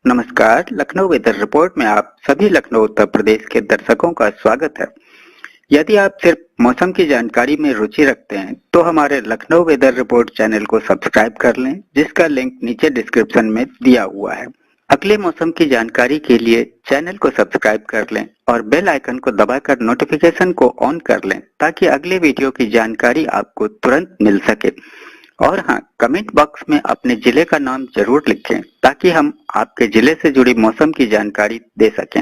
नमस्कार, Lucknow weather report में आप सभी लखनऊ उत्तर प्रदेश के दर्शकों का स्वागत है। यदि आप सिर्फ मौसम की जानकारी में रुचि रखते हैं तो हमारे लखनऊ वेदर रिपोर्ट चैनल को सब्सक्राइब कर लें, जिसका लिंक नीचे डिस्क्रिप्शन में दिया हुआ है। अगले मौसम की जानकारी के लिए चैनल को सब्सक्राइब कर लें और बेल आइकन को दबाकर नोटिफिकेशन को ऑन कर लें ताकि अगले वीडियो की जानकारी आपको तुरंत मिल सके। और हाँ, कमेंट बॉक्स में अपने जिले का नाम जरूर लिखें ताकि हम आपके जिले से जुड़ी मौसम की जानकारी दे सकें।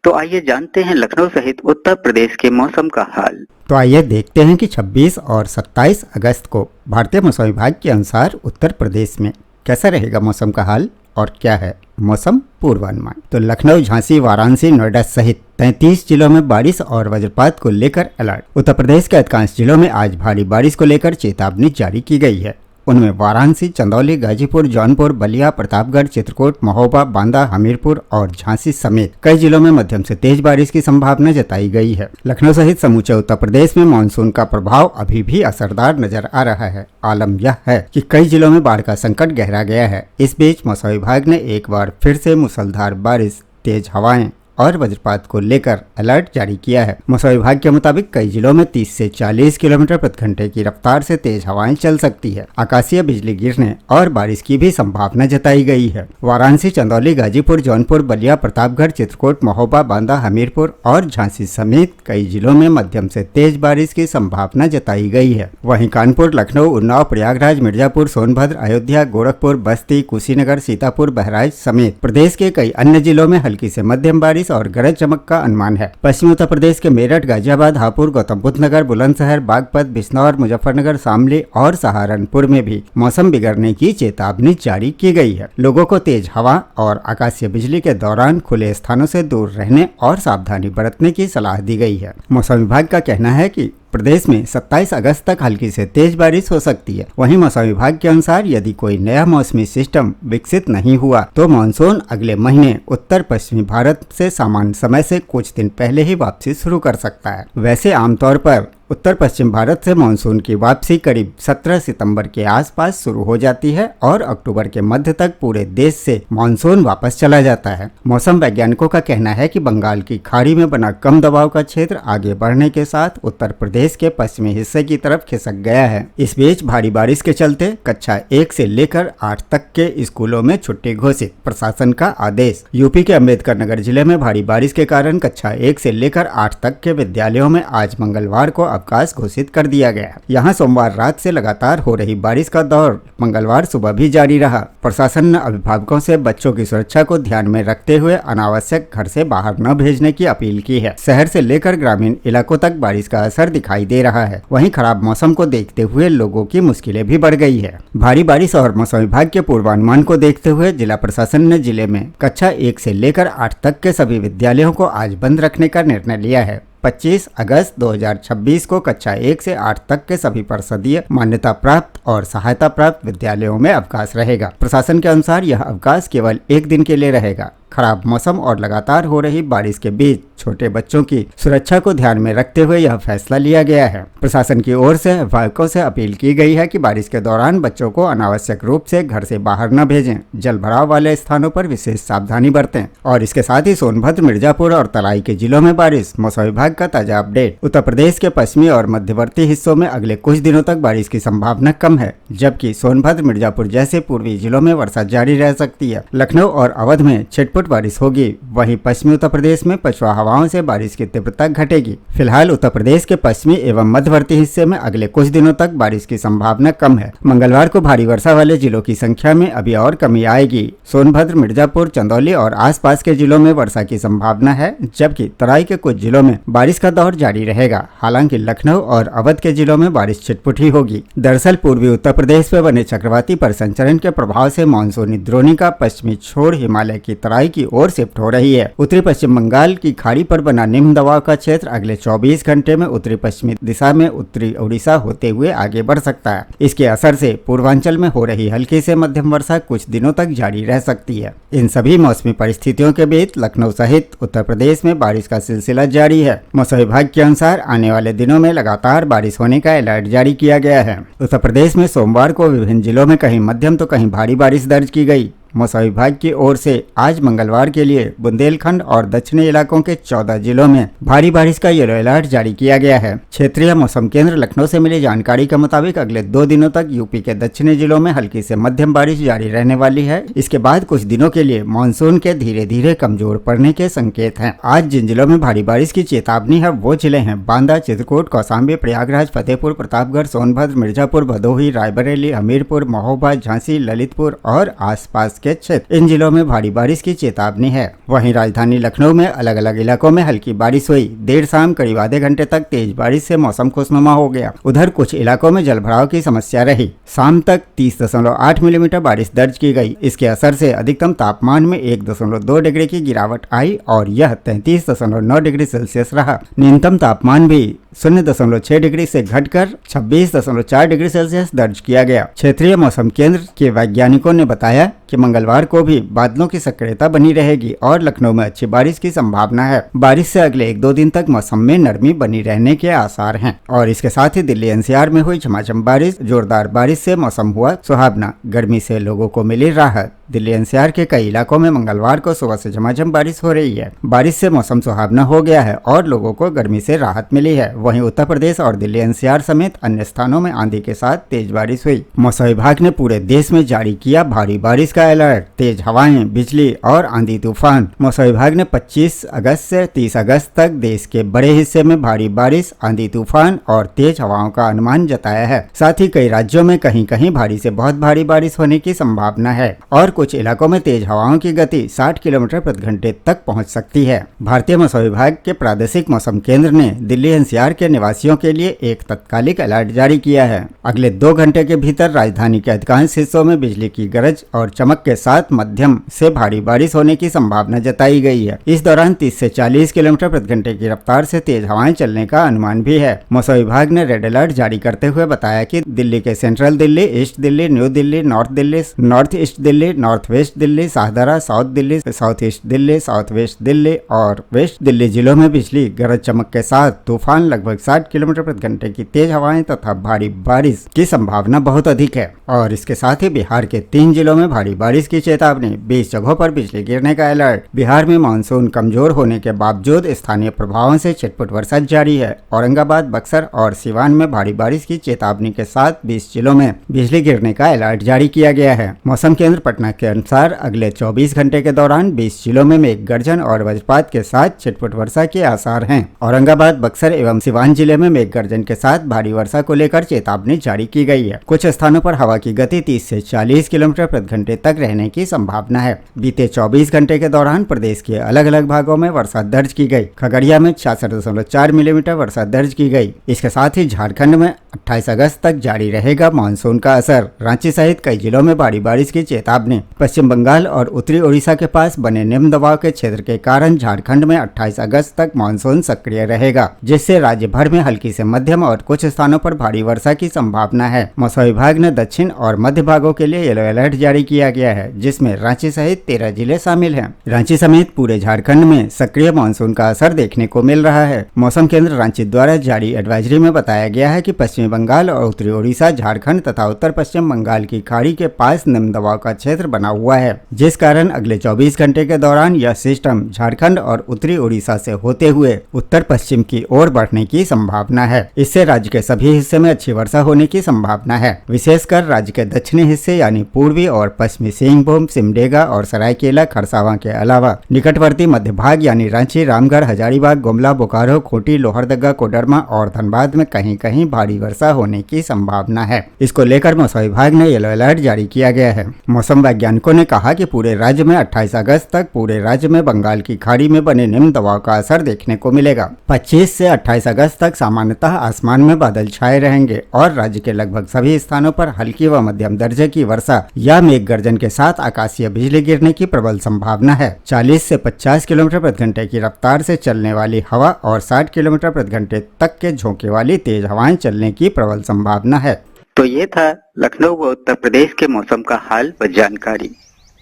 तो आइए जानते हैं लखनऊ सहित उत्तर प्रदेश के मौसम का हाल। तो आइए देखते हैं कि 26 और 27 अगस्त को भारतीय मौसम विभाग के अनुसार उत्तर प्रदेश में कैसा रहेगा मौसम का हाल और क्या है मौसम पूर्वानुमान। तो लखनऊ, झांसी, वाराणसी, नोएडा सहित 33 जिलों में बारिश और वज्रपात को लेकर अलर्ट। उत्तर प्रदेश के अधिकांश जिलों में आज भारी बारिश को लेकर चेतावनी जारी की गई है। उनमें वाराणसी, चंदौली, गाजीपुर, जौनपुर, बलिया, प्रतापगढ़, चित्रकूट, महोबा, बांदा, हमीरपुर और झांसी समेत कई जिलों में मध्यम से तेज बारिश की संभावना जताई गई है। लखनऊ सहित समूचे उत्तर प्रदेश में मानसून का प्रभाव अभी भी असरदार नजर आ रहा है। आलम यह है कि कई जिलों में बाढ़ का संकट गहरा गया है। इस बीच मौसम विभाग ने एक बार फिर से मूसलाधार बारिश, तेज हवाएं और वज्रपात को लेकर अलर्ट जारी किया है। मौसम विभाग के मुताबिक कई जिलों में 30 से 40 किलोमीटर प्रति घंटे की रफ्तार से तेज हवाएं चल सकती है। आकाशीय बिजली गिरने और बारिश की भी संभावना जताई गई है। वाराणसी, चंदौली, गाजीपुर, जौनपुर, बलिया, प्रतापगढ़, चित्रकूट, महोबा, बांदा, हमीरपुर और झांसी समेत कई जिलों में मध्यम से तेज बारिश की संभावना जताई गई है। वहीं कानपुर, लखनऊ, उन्नाव, प्रयागराज, मिर्जापुर, सोनभद्र, अयोध्या, गोरखपुर, बस्ती, कुशीनगर, सीतापुर, बहराइच समेत प्रदेश के कई अन्य जिलों में हल्की से मध्यम बारिश और गरज चमक का अनुमान है। पश्चिमी उत्तर प्रदेश के मेरठ, गाजियाबाद, हापुड़, गौतम बुद्ध नगर, बुलंदशहर, बागपत, बिजनौर, मुजफ्फरनगर, शामली और सहारनपुर में भी मौसम बिगड़ने की चेतावनी जारी की गई है। लोगों को तेज हवा और आकाशीय बिजली के दौरान खुले स्थानों से दूर रहने और सावधानी बरतने की सलाह दी गई है। मौसम विभाग का कहना है कि प्रदेश में 27 अगस्त तक हल्की से तेज बारिश हो सकती है। वहीं मौसम विभाग के अनुसार यदि कोई नया मौसमी सिस्टम विकसित नहीं हुआ तो मानसून अगले महीने उत्तर पश्चिमी भारत से सामान्य समय से कुछ दिन पहले ही वापसी शुरू कर सकता है। वैसे आमतौर पर उत्तर पश्चिम भारत से मानसून की वापसी करीब 17 सितंबर के आसपास शुरू हो जाती है और अक्टूबर के मध्य तक पूरे देश से मानसून वापस चला जाता है। मौसम वैज्ञानिकों का कहना है कि बंगाल की खाड़ी में बना कम दबाव का क्षेत्र आगे बढ़ने के साथ उत्तर प्रदेश के पश्चिमी हिस्से की तरफ खिसक गया है। इस बीच भारी बारिश के चलते कक्षा 1 से लेकर 8 तक के स्कूलों में छुट्टी घोषित, प्रशासन का आदेश। यूपी के अम्बेडकर नगर जिले में भारी बारिश के कारण कक्षा 1 से लेकर 8 तक के विद्यालयों में आज मंगलवार को अवकाश घोषित कर दिया गया। यहाँ सोमवार रात से लगातार हो रही बारिश का दौर मंगलवार सुबह भी जारी रहा। प्रशासन ने अभिभावकों से बच्चों की सुरक्षा को ध्यान में रखते हुए अनावश्यक घर से बाहर न भेजने की अपील की है। शहर से लेकर ग्रामीण इलाकों तक बारिश का असर दिखाई दे रहा है। वहीं खराब मौसम को देखते हुए लोगों की मुश्किलें भी बढ़ गई है। भारी बारिश और मौसम विभाग के पूर्वानुमान को देखते हुए जिला प्रशासन ने जिले में कक्षा 1 से लेकर 8 तक के सभी विद्यालयों को आज बंद रखने का निर्णय लिया है। 25 अगस्त 2026 को कक्षा 1 से 8 तक के सभी परिषदीय मान्यता प्राप्त और सहायता प्राप्त विद्यालयों में अवकाश रहेगा। प्रशासन के अनुसार यह अवकाश केवल 1 दिन के लिए रहेगा। खराब मौसम और लगातार हो रही बारिश के बीच छोटे बच्चों की सुरक्षा को ध्यान में रखते हुए यह फैसला लिया गया है। प्रशासन की ओर से अभिभावकों से अपील की गई है कि बारिश के दौरान बच्चों को अनावश्यक रूप से घर से बाहर न भेजें, जल भराव वाले स्थानों पर विशेष सावधानी बरतें। और इसके साथ ही सोनभद्र, मिर्जापुर और तराई के जिलों में बारिश। मौसम विभाग का ताजा अपडेट। उत्तर प्रदेश के पश्चिमी और मध्यवर्ती हिस्सों में अगले कुछ दिनों तक बारिश की संभावना कम है, जबकि सोनभद्र, मिर्जापुर जैसे पूर्वी जिलों में वर्षा जारी रह सकती है। लखनऊ और अवध में छिटपुट बारिश होगी। वहीं पश्चिमी उत्तर प्रदेश में पछुआ हवाओं से बारिश की तीव्रता घटेगी। फिलहाल उत्तर प्रदेश के पश्चिमी एवं मध्यवर्ती हिस्से में अगले कुछ दिनों तक बारिश की संभावना कम है। मंगलवार को भारी वर्षा वाले जिलों की संख्या में अभी और कमी आएगी। सोनभद्र, मिर्जापुर, चंदौली और आसपास के जिलों में वर्षा की संभावना है, जबकि तराई के कुछ जिलों में बारिश का दौर जारी रहेगा। हालांकि लखनऊ और अवध के जिलों में बारिश छिटपुट ही होगी। दरअसल पूर्वी उत्तर प्रदेश में बने चक्रवाती परिसंचरण के प्रभाव से मानसूनी द्रोणी का पश्चिमी छोर हिमालय की तराई की ओर शिफ्ट हो रही है। उत्तरी पश्चिम बंगाल की खाड़ी पर बना निम्न दबाव का क्षेत्र अगले 24 घंटे में उत्तरी पश्चिमी दिशा में उत्तरी उड़ीसा होते हुए आगे बढ़ सकता है। इसके असर से पूर्वांचल में हो रही हल्की से मध्यम वर्षा कुछ दिनों तक जारी रह सकती है। इन सभी मौसमी परिस्थितियों के बीच लखनऊ सहित उत्तर प्रदेश में बारिश का सिलसिला जारी है। मौसम विभाग के अनुसार आने वाले दिनों में लगातार बारिश होने का अलर्ट जारी किया गया है। उत्तर प्रदेश में सोमवार को विभिन्न जिलों में कहीं मध्यम तो कहीं भारी बारिश दर्ज की गई। मौसम विभाग की ओर से आज मंगलवार के लिए बुंदेलखंड और दक्षिणी इलाकों के 14 जिलों में भारी बारिश का येलो अलर्ट जारी किया गया है। क्षेत्रीय मौसम केंद्र लखनऊ से मिली जानकारी के मुताबिक अगले 2 दिनों तक यूपी के दक्षिणी जिलों में हल्की से मध्यम बारिश जारी रहने वाली है। इसके बाद कुछ दिनों के लिए मानसून के धीरे धीरे कमजोर पड़ने के संकेत हैं। आज जिन जिलों में भारी बारिश की चेतावनी है वो जिले हैं बांदा, चित्रकूट, कौशाम्बी, प्रयागराज, फतेहपुर, प्रतापगढ़, सोनभद्र, मिर्जापुर, भदोही, रायबरेली, हमीरपुर, महोबा, झांसी, ललितपुर और आसपास के क्षेत्र। इन जिलों में भारी बारिश की चेतावनी है। वहीं राजधानी लखनऊ में अलग अलग इलाकों में हल्की बारिश हुई। देर शाम करीब आधे घंटे तक तेज बारिश से मौसम खुशनुमा हो गया। उधर कुछ इलाकों में जलभराव की समस्या रही। शाम तक 30.8 मिलीमीटर बारिश दर्ज की गई। इसके असर से अधिकतम तापमान में 1.2 डिग्री की गिरावट आई और यह 33.9 डिग्री सेल्सियस रहा। न्यूनतम तापमान भी 0.6 डिग्री से घटकर 26.4 डिग्री सेल्सियस दर्ज किया गया। क्षेत्रीय मौसम केंद्र के वैज्ञानिकों ने बताया कि मंगलवार को भी बादलों की सक्रियता बनी रहेगी और लखनऊ में अच्छी बारिश की संभावना है। बारिश से अगले 1-2 दिन तक मौसम में नरमी बनी रहने के आसार हैं। और इसके साथ ही दिल्ली एनसीआर में हुई झमाझम बारिश। जोरदार बारिश से मौसम हुआ सुहावना। गर्मी से लोगों को मिली राहत। दिल्ली एनसीआर के कई इलाकों में मंगलवार को सुबह से झमाझम बारिश हो रही है। बारिश से मौसम सुहावना हो गया है और लोगों को गर्मी से राहत मिली है। वहीं उत्तर प्रदेश और दिल्ली एनसीआर समेत अन्य स्थानों में आंधी के साथ तेज बारिश हुई। मौसम विभाग ने पूरे देश में जारी किया भारी बारिश का अलर्ट। तेज हवाएं, बिजली और आंधी तूफान। मौसम विभाग ने 25 अगस्त से 30 अगस्त तक देश के बड़े हिस्से में भारी बारिश, आंधी तूफान और तेज हवाओं का अनुमान जताया है। साथ ही कई राज्यों में कहीं कहीं भारी से बहुत भारी बारिश होने की संभावना है और कुछ इलाकों में तेज हवाओं की गति 60 किलोमीटर प्रति घंटे तक पहुंच सकती है। भारतीय मौसम विभाग के प्रादेशिक मौसम केंद्र ने दिल्ली एनसीआर के निवासियों के लिए एक तत्कालिक अलर्ट जारी किया है। अगले 2 घंटे के भीतर राजधानी के अधिकांश हिस्सों में बिजली की गरज और चमक के साथ मध्यम से भारी बारिश होने की संभावना जताई गई है। इस दौरान 30 से 40 किलोमीटर प्रति घंटे की रफ्तार से तेज हवाएं चलने का अनुमान भी है। मौसम विभाग ने रेड अलर्ट जारी करते हुए बताया कि दिल्ली के central Delhi, east Delhi, new Delhi, north Delhi, north east Delhi, north west Delhi, Shahdara, south Delhi, south east Delhi, south west Delhi और वेस्ट दिल्ली जिलों में बिजली गरज चमक के साथ तूफान, लगभग 60 किलोमीटर प्रति घंटे की तेज हवाएं तथा भारी बारिश की संभावना बहुत अधिक है। और इसके साथ ही बिहार के 3 जिलों में भारी बारिश की चेतावनी। 20 जगहों पर बिजली गिरने का अलर्ट। बिहार में मानसून कमजोर होने के बावजूद स्थानीय प्रभावों से छिटपुट वर्षा जारी है। औरंगाबाद, बक्सर और सिवान में भारी बारिश की चेतावनी के साथ 20 जिलों में बिजली गिरने का अलर्ट जारी किया गया है। मौसम केंद्र पटना के अनुसार अगले 24 घंटे के दौरान 20 जिलों में मेघ गर्जन और वज्रपात के साथ छिटपुट वर्षा के आसार हैं। औरंगाबाद, बक्सर एवं सिवान जिले में मेघ गर्जन के साथ भारी वर्षा को लेकर चेतावनी जारी की गई है। कुछ स्थानों पर हवा की गति 30 से 40 किलोमीटर प्रति घंटे तक रहने की संभावना है। बीते 24 घंटे के दौरान प्रदेश के अलग अलग भागों में वर्षा दर्ज की गई। खगड़िया में 66.4 मिलीमीटर वर्षा दर्ज की गई। इसके साथ ही झारखंड में 28 अगस्त तक जारी रहेगा मानसून का असर। रांची सहित कई जिलों में भारी बारिश की चेतावनी। पश्चिम बंगाल और उत्तरी ओडिशा के पास बने निम्न दबाव के क्षेत्र के कारण झारखंड में 28 अगस्त तक मानसून सक्रिय रहेगा, जिससे राज्य भर में हल्की से मध्यम और कुछ स्थानों पर भारी वर्षा की संभावना है। मौसम विभाग ने दक्षिण और मध्य भागों के लिए येलो अलर्ट जारी किया गया है, जिसमें रांची सहित 13 जिले शामिल हैं। रांची समेत पूरे झारखंड में सक्रिय मानसून का असर देखने को मिल रहा है। मौसम केंद्र रांची द्वारा जारी एडवाइजरी में बताया गया है कि पश्चिमी बंगाल और उत्तरी ओडिशा, झारखंड तथा उत्तर पश्चिम बंगाल की खाड़ी के पास निम्न दबाव का क्षेत्र बना हुआ है, जिस कारण अगले 24 घंटे के दौरान यह सिस्टम झारखंड और उत्तरी ओडिशा से होते हुए उत्तर पश्चिम की ओर बढ़ने की संभावना है। इससे राज्य के सभी हिस्से में अच्छी वर्षा होने की संभावना है। विशेषकर राज्य के दक्षिणी हिस्से यानी पूर्वी और पश्चिमी सिंहभूम, सिमडेगा और सरायकेला खरसावां के अलावा निकटवर्ती मध्य भाग यानी रांची, रामगढ़, हजारीबाग, गुमला, बोकारो, खूंटी, लोहरदगा, कोडरमा और धनबाद में कहीं कहीं भारी वर्षा होने की संभावना है। इसको लेकर मौसम विभाग ने येलो अलर्ट जारी किया गया है। मौसम वैज्ञानिकों ने कहा कि पूरे राज्य में 28 अगस्त तक पूरे राज्य में बंगाल की खाड़ी में बने निम्न दबाव का असर देखने को मिलेगा। 25 से 28 अगस्त तक सामान्यतः आसमान में बादल छाए रहेंगे और राज्य के लगभग सभी स्थानों पर हल्की व मध्यम दर्जे की वर्षा या मेघ गर्जन के साथ आकाशीय बिजली गिरने की प्रबल संभावना है। 40 से 50 किलोमीटर प्रति घंटे की रफ्तार से चलने वाली हवा और 60 किलोमीटर प्रति घंटे तक के झोंके वाली तेज हवाएं चलने की प्रबल संभावना है। तो ये था लखनऊ व उत्तर प्रदेश के मौसम का हाल व जानकारी।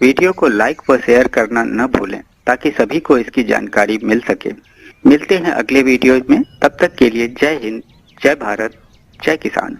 वीडियो को लाइक व शेयर करना न भूलें ताकि सभी को इसकी जानकारी मिल सके। मिलते हैं अगले वीडियो में, तब तक के लिए जय हिंद, जय भारत, जय किसान।